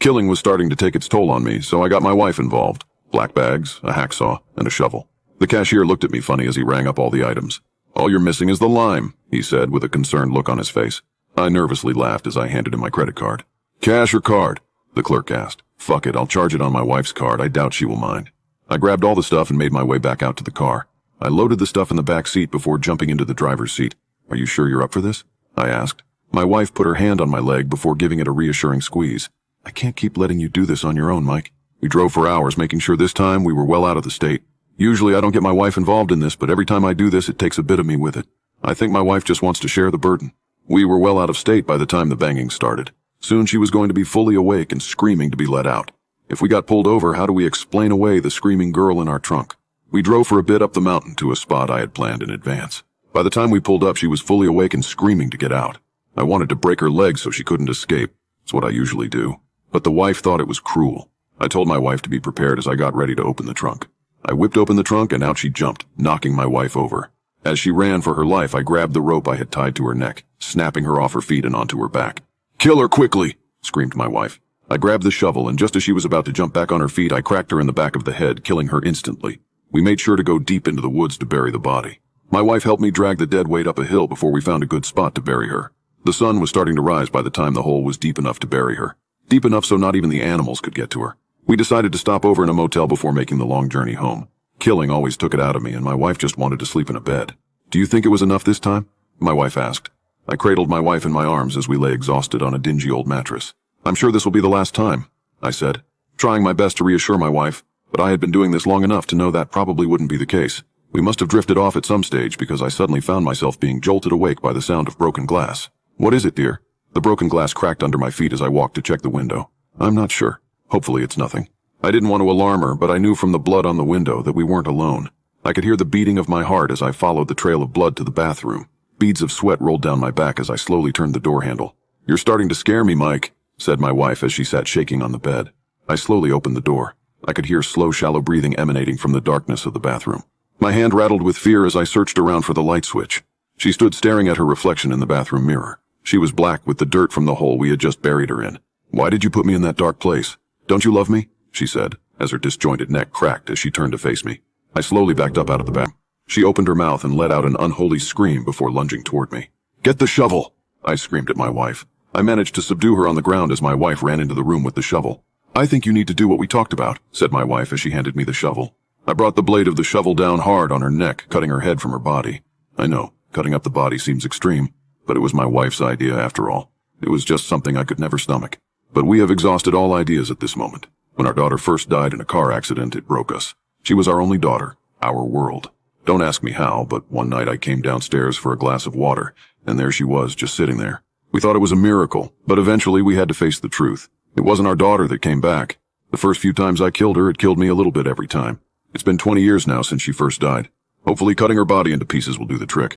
Killing was starting to take its toll on me, so I got my wife involved. Black bags, a hacksaw, and a shovel. The cashier looked at me funny as he rang up all the items. "All you're missing is the lime," he said with a concerned look on his face. I nervously laughed as I handed him my credit card. "Cash or card?" the clerk asked. "Fuck it, I'll charge it on my wife's card. I doubt she will mind." I grabbed all the stuff and made my way back out to the car. I loaded the stuff in the back seat before jumping into the driver's seat. "Are you sure you're up for this?" I asked. My wife put her hand on my leg before giving it a reassuring squeeze. "I can't keep letting you do this on your own, Mike." We drove for hours, making sure this time we were well out of the state. Usually I don't get my wife involved in this, but every time I do this, it takes a bit of me with it. I think my wife just wants to share the burden. We were well out of state by the time the banging started. Soon she was going to be fully awake and screaming to be let out. If we got pulled over, how do we explain away the screaming girl in our trunk? We drove for a bit up the mountain to a spot I had planned in advance. By the time we pulled up, she was fully awake and screaming to get out. I wanted to break her legs so she couldn't escape. It's what I usually do. But the wife thought it was cruel. I told my wife to be prepared as I got ready to open the trunk. I whipped open the trunk and out she jumped, knocking my wife over. As she ran for her life, I grabbed the rope I had tied to her neck, snapping her off her feet and onto her back. "Kill her quickly!" screamed my wife. I grabbed the shovel, and just as she was about to jump back on her feet, I cracked her in the back of the head, killing her instantly. We made sure to go deep into the woods to bury the body. My wife helped me drag the dead weight up a hill before we found a good spot to bury her. The sun was starting to rise by the time the hole was deep enough to bury her. Deep enough so not even the animals could get to her. We decided to stop over in a motel before making the long journey home. Killing always took it out of me, and my wife just wanted to sleep in a bed. "Do you think it was enough this time?" my wife asked. I cradled my wife in my arms as we lay exhausted on a dingy old mattress. "I'm sure this will be the last time," I said, trying my best to reassure my wife, but I had been doing this long enough to know that probably wouldn't be the case. We must have drifted off at some stage because I suddenly found myself being jolted awake by the sound of broken glass. "What is it, dear?" The broken glass cracked under my feet as I walked to check the window. "I'm not sure. Hopefully it's nothing." I didn't want to alarm her, but I knew from the blood on the window that we weren't alone. I could hear the beating of my heart as I followed the trail of blood to the bathroom. Beads of sweat rolled down my back as I slowly turned the door handle. "You're starting to scare me, Mike," said my wife as she sat shaking on the bed. I slowly opened the door. I could hear slow, shallow breathing emanating from the darkness of the bathroom. My hand rattled with fear as I searched around for the light switch. She stood staring at her reflection in the bathroom mirror. She was black with the dirt from the hole we had just buried her in. "Why did you put me in that dark place? Don't you love me?" she said, as her disjointed neck cracked as she turned to face me. I slowly backed up out of the bath. She opened her mouth and let out an unholy scream before lunging toward me. "Get the shovel!" I screamed at my wife. I managed to subdue her on the ground as my wife ran into the room with the shovel. "I think you need to do what we talked about," said my wife as she handed me the shovel. I brought the blade of the shovel down hard on her neck, cutting her head from her body. I know, cutting up the body seems extreme, but it was my wife's idea after all. It was just something I could never stomach. But we have exhausted all ideas at this moment. When our daughter first died in a car accident, it broke us. She was our only daughter, our world. Don't ask me how, but one night I came downstairs for a glass of water, and there she was, just sitting there. We thought it was a miracle, but eventually we had to face the truth. It wasn't our daughter that came back. The first few times I killed her, it killed me a little bit every time. It's been 20 years now since she first died. Hopefully cutting her body into pieces will do the trick.